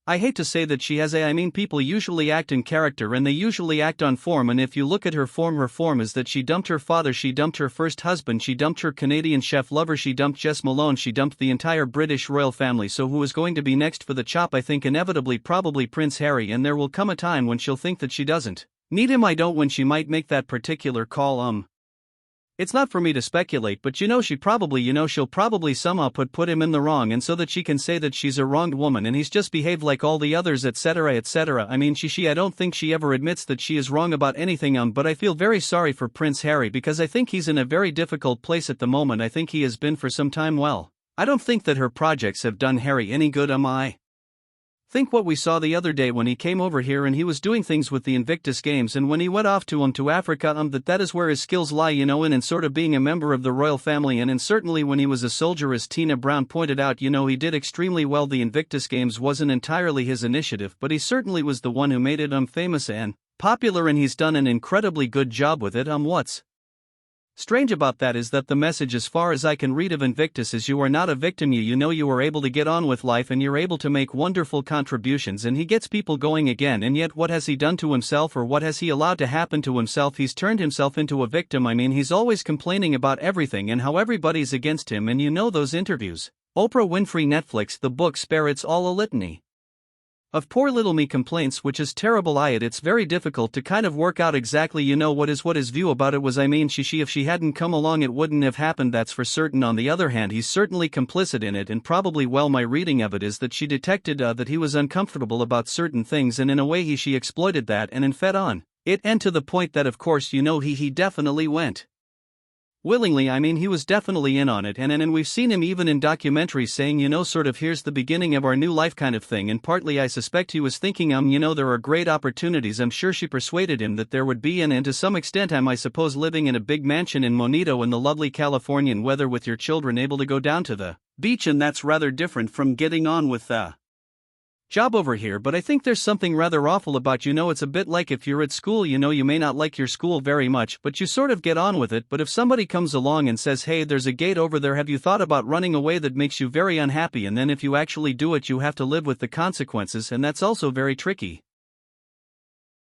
I hate to say that she has I mean people usually act in character and they usually act on form, and if you look at her form is that she dumped her father, she dumped her first husband, she dumped her Canadian chef lover, she dumped Jess Malone, she dumped the entire British royal family. So who is going to be next for the chop? I think inevitably probably Prince Harry, and there will come a time when she'll think that she doesn't need him. I don't when she might make that particular call. It's not for me to speculate, but she'll probably somehow put him in the wrong, and so that she can say that she's a wronged woman and he's just behaved like all the others, etc. etc. I mean I don't think she ever admits that she is wrong about anything, but I feel very sorry for Prince Harry because I think he's in a very difficult place at the moment. I think he has been for some time. Well, I don't think that her projects have done Harry any good. I think what we saw the other day when he came over here and he was doing things with the Invictus Games, and when he went off to Africa, that is where his skills lie, in sort of being a member of the royal family, and certainly when he was a soldier, as Tina Brown pointed out, he did extremely well. The Invictus Games wasn't entirely his initiative, but he certainly was the one who made it famous and popular, and he's done an incredibly good job with it. What's strange about that is that the message, as far as I can read, of Invictus is you are not a victim, you are able to get on with life and you're able to make wonderful contributions, and he gets people going again. And yet what has he done to himself, or what has he allowed to happen to himself? He's turned himself into a victim. I mean he's always complaining about everything and how everybody's against him, and those interviews, Oprah Winfrey, Netflix, the book Spare, it's all a litany of poor little me complaints, which is terrible. It's very difficult to kind of work out exactly what his view about it was. I mean if she hadn't come along it wouldn't have happened, that's for certain. On the other hand, he's certainly complicit in it, and probably, well, my reading of it is that she detected that he was uncomfortable about certain things, and in a way she exploited that and fed on it, and to the point that of course he definitely went willingly. I mean he was definitely in on it, and we've seen him even in documentaries saying sort of here's the beginning of our new life kind of thing, and partly I suspect he was thinking there are great opportunities. I'm sure she persuaded him that there would be, and to some extent I suppose living in a big mansion in Monito in the lovely Californian weather with your children, able to go down to the beach, and that's rather different from getting on with the job over here. But I think there's something rather awful about it's a bit like if you're at school, you may not like your school very much, but you sort of get on with it. But if somebody comes along and says, hey, there's a gate over there, have you thought about running away? That makes you very unhappy, and then if you actually do it you have to live with the consequences, and that's also very tricky.